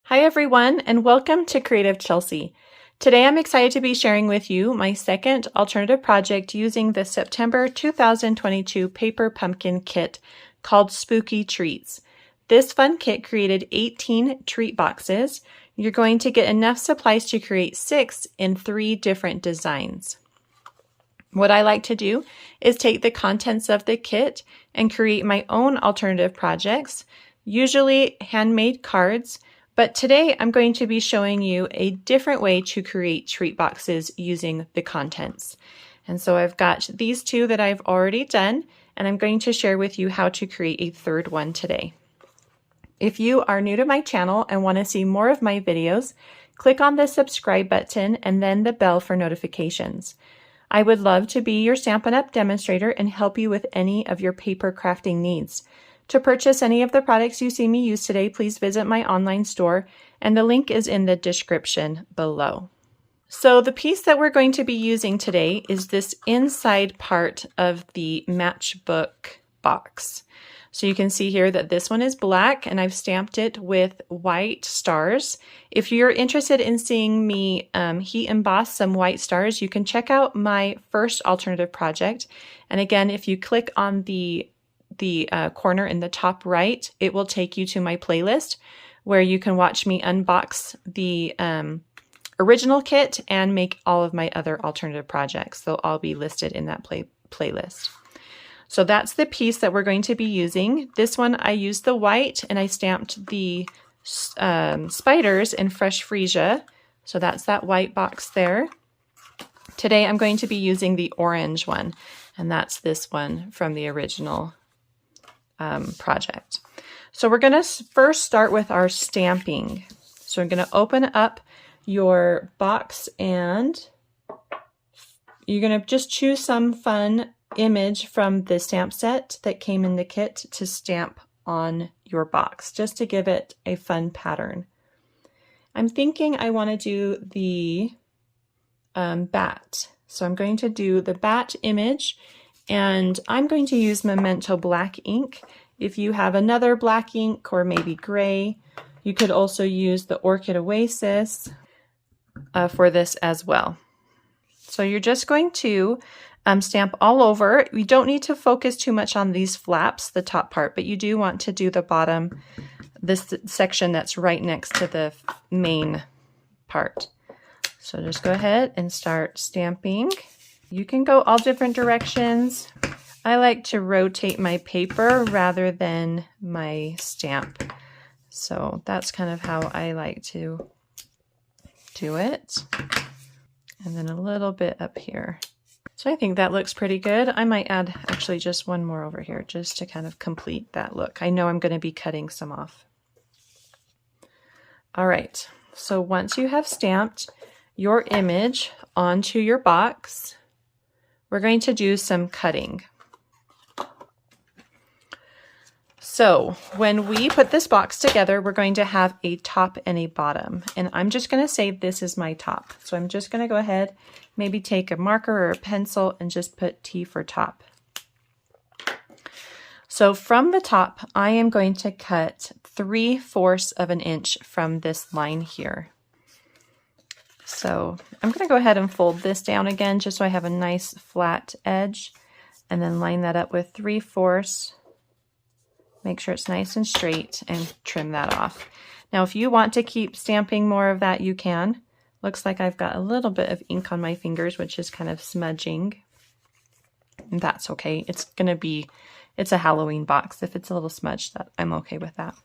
Hi everyone, and welcome to Creative Chelsey. Today I'm excited to be sharing with you my second alternative project using the September 2022 paper pumpkin kit called Spooky Treats. This fun kit created 18 treat boxes. You're going to get enough supplies to create 6 in 3 different designs. What I like to do is take the contents of the kit and create my own alternative projects, usually handmade cards. But today I'm going to be showing you a different way to create treat boxes using the contents. And so I've got these 2 that I've already done, and I'm going to share with you how to create a third one today. If you are new to my channel and want to see more of my videos, click on the subscribe button and then the bell for notifications. I would love to be your Stampin' Up! Demonstrator and help you with any of your paper crafting needs. To purchase any of the products you see me use today, please visit my online store, and the link is in the description below. So the piece that we're going to be using today is this inside part of the matchbook box. So you can see here that this one is black, and I've stamped it with white stars. If you're interested in seeing me heat emboss some white stars, you can check out my first alternative project. And again, if you click on the corner in the top right, it will take you to my playlist where you can watch me unbox the original kit and make all of my other alternative projects. They'll all be listed in that playlist. So that's the piece that we're going to be using. This one I used the white, and I stamped the spiders in fresh freesia. So that's that white box there. Today I'm going to be using the orange one, and that's this one from the original project. So we're going to first start with our stamping. So I'm going to open up your box, and you're going to just choose some fun image from the stamp set that came in the kit to stamp on your box, just to give it a fun pattern. I'm thinking I want to do the bat. So I'm going to do the bat image, and I'm going to use Memento black ink. If you have another black ink or maybe gray, you could also use the Orchid Oasis for this as well. So you're just going to stamp all over. We don't need to focus too much on these flaps, the top part, but you do want to do the bottom, this section that's right next to the main part. So just go ahead and start stamping. You can go all different directions. I like to rotate my paper rather than my stamp. So that's kind of how I like to do it. And then a little bit up here. So I think that looks pretty good. I might add actually just one more over here just to kind of complete that look. I know I'm going to be cutting some off. All right, so once you have stamped your image onto your box, we're going to do some cutting. So when we put this box together, we're going to have a top and a bottom. And I'm just going to say this is my top. So I'm just going to go ahead, maybe take a marker or a pencil and just put T for top. So from the top, I am going to cut 3/4 of an inch from this line here. So I'm going to go ahead and fold this down again just so I have a nice flat edge, and then line that up with 3/4. Make sure it's nice and straight and trim that off. Now, if you want to keep stamping more of that, you can. Looks like I've got a little bit of ink on my fingers, which is kind of smudging. And that's okay. It's a Halloween box. If it's a little smudged, I'm okay with that.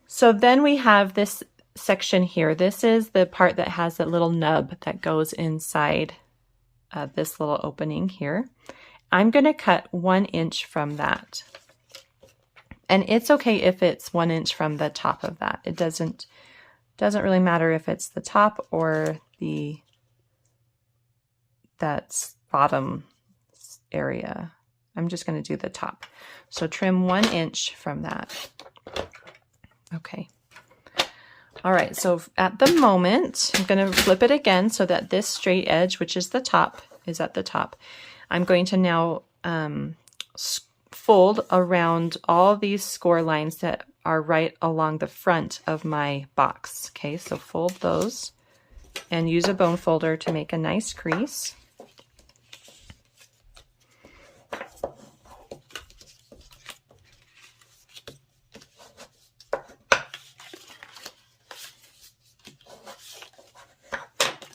So then we have this section here. This is the part that has that little nub that goes inside this little opening here. I'm going to cut 1 inch from that. And it's okay if it's 1 inch from the top of that. It doesn't really matter if it's the top or that bottom area. I'm just going to do the top. So trim 1 inch from that. Okay. All right, so at the moment, I'm going to flip it again so that this straight edge, which is the top, is at the top. I'm going to now fold around all these score lines that are right along the front of my box. Okay, so fold those and use a bone folder to make a nice crease.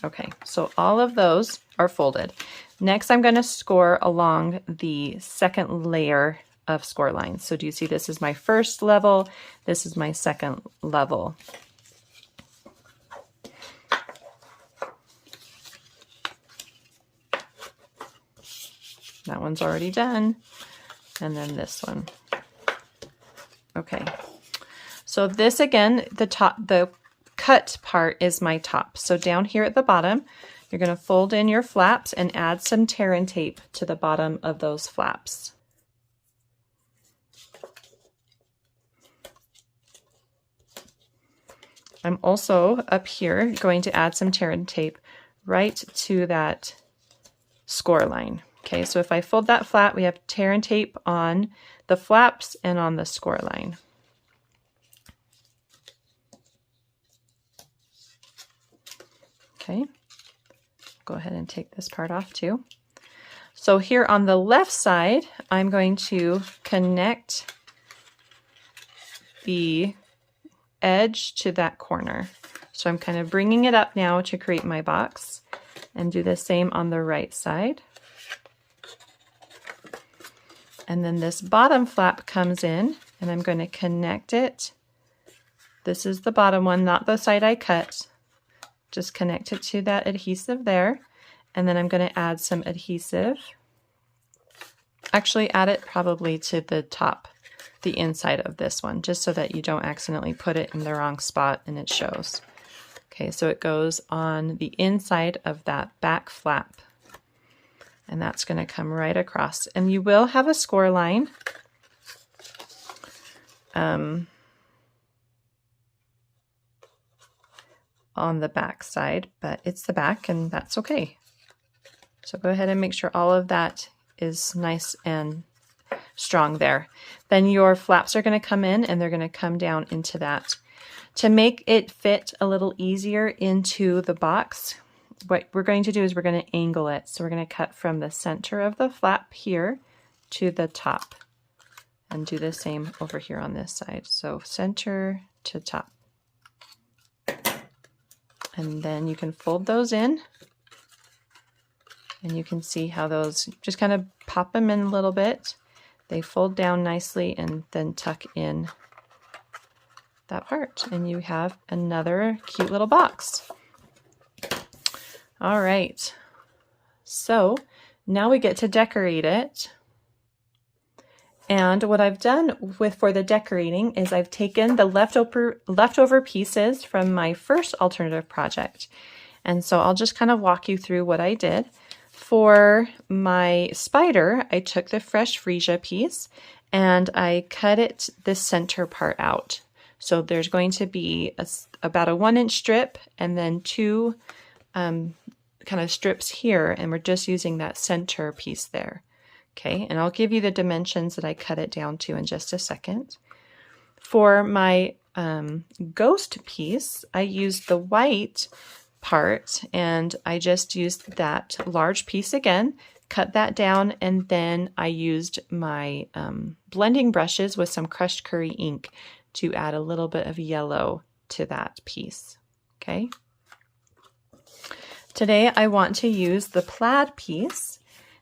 Okay, so all of those are folded. Next, I'm going to score along the second layer of score lines. So do you see this is my first level, this is my second level. That one's already done. And then this one. Okay. So this again, the cut part is my top. So down here at the bottom, you're going to fold in your flaps and add some tear and tape to the bottom of those flaps. I'm also up here going to add some tear and tape right to that score line. Okay, so if I fold that flat, we have tear and tape on the flaps and on the score line. Okay, go ahead and take this part off too. So here on the left side, I'm going to connect the edge to that corner. So I'm kind of bringing it up now to create my box, and do the same on the right side. And then this bottom flap comes in, and I'm going to connect it. This is the bottom one, not the side I cut. Just connect it to that adhesive there. And then I'm going to add some adhesive. Actually, add it probably to the top, the inside of this one, just so that you don't accidentally put it in the wrong spot and it shows. Okay, so it goes on the inside of that back flap. And that's going to come right across. And you will have a score line. On the back side, but it's the back and that's okay. So go ahead and make sure all of that is nice and strong there. Then your flaps are going to come in and they're going to come down into that. To make it fit a little easier into the box, what we're going to do is we're going to angle it. So we're going to cut from the center of the flap here to the top, and do the same over here on this side. So center to top. And then you can fold those in, and you can see how those, just kind of pop them in a little bit. They fold down nicely and then tuck in that part, and you have another cute little box. All right, so now we get to decorate it. And what I've done for the decorating is I've taken the leftover pieces from my first alternative project. And so I'll just kind of walk you through what I did. For my spider, I took the fresh freesia piece and I cut it the center part out. So there's going to be about a 1-inch strip and then two kind of strips here, and we're just using that center piece there. Okay, and I'll give you the dimensions that I cut it down to in just a second. For my ghost piece, I used the white part, and I just used that large piece again, cut that down, and then I used my blending brushes with some crushed curry ink to add a little bit of yellow to that piece. Okay. Today I want to use the plaid piece.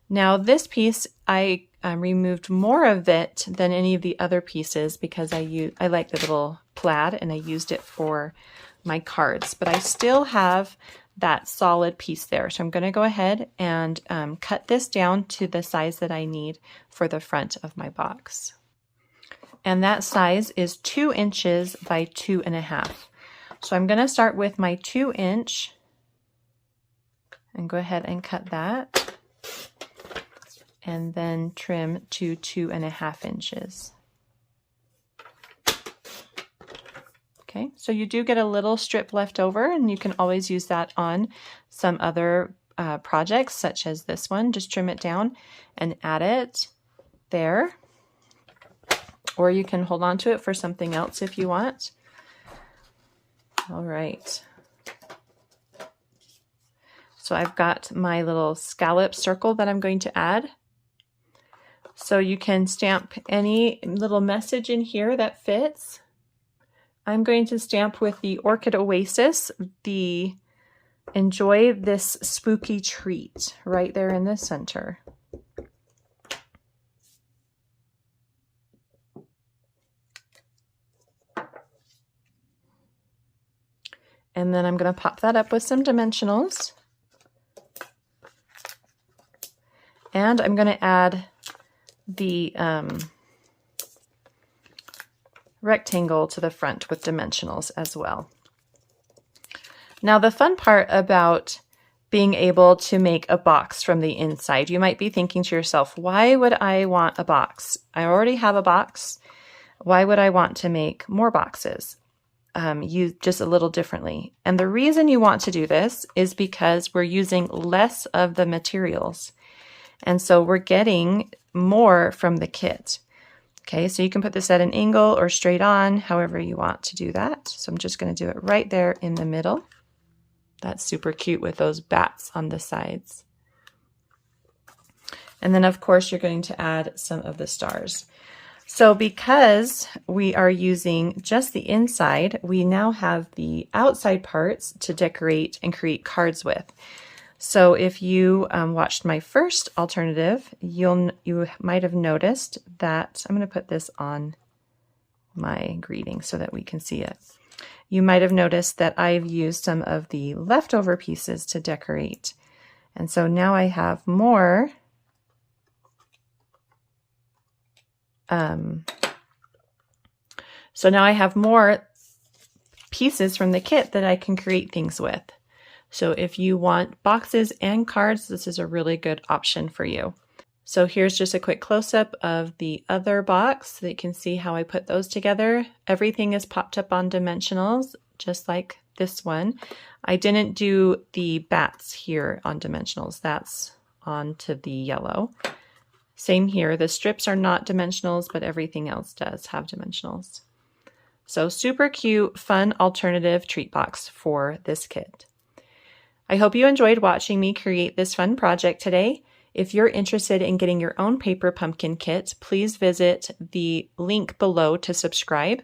Now this piece, I removed more of it than any of the other pieces because I like the little plaid and I used it for my cards, but I still have that solid piece there. So I'm going to go ahead and cut this down to the size that I need for the front of my box. And that size is 2 inches by 2.5. So I'm going to start with my 2-inch and go ahead and cut that. And then trim to 2.5 inches. Okay, so you do get a little strip left over, and you can always use that on some other projects, such as this one. Just trim it down and add it there. or you can hold on to it for something else if you want. All right. So I've got my little scallop circle that I'm going to add. So you can stamp any little message in here that fits. I'm going to stamp with the Orchid Oasis, the enjoy this spooky treat right there in the center. And then I'm going to pop that up with some dimensionals. And I'm going to add the rectangle to the front with dimensionals as well. Now the fun part about being able to make a box from the inside, you might be thinking to yourself, why would I want a box? I already have a box. Why would I want to make more boxes? Use just a little differently. And the reason you want to do this is because we're using less of the materials. And so we're getting more from the kit. Okay, so you can put this at an angle or straight on, however you want to do that. So I'm just going to do it right there in the middle. That's super cute with those bats on the sides. And then of course you're going to add some of the stars. So because we are using just the inside, we now have the outside parts to decorate and create cards with. So if you watched my first alternative, you might have noticed that, I'm going to put this on my greeting so that we can see it. You might have noticed that I've used some of the leftover pieces to decorate. And so now I have more pieces from the kit that I can create things with. So if you want boxes and cards, this is a really good option for you. So here's just a quick close-up of the other box so that you can see how I put those together. Everything is popped up on dimensionals, just like this one. I didn't do the bats here on dimensionals. That's onto the yellow. Same here. The strips are not dimensionals, but everything else does have dimensionals. So super cute, fun alternative treat box for this kit. I hope you enjoyed watching me create this fun project today. If you're interested in getting your own paper pumpkin kit, please visit the link below to subscribe.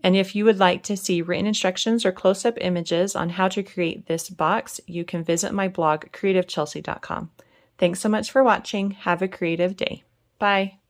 And if you would like to see written instructions or close-up images on how to create this box, you can visit my blog, creativechelsey.com. Thanks so much for watching. Have a creative day. Bye.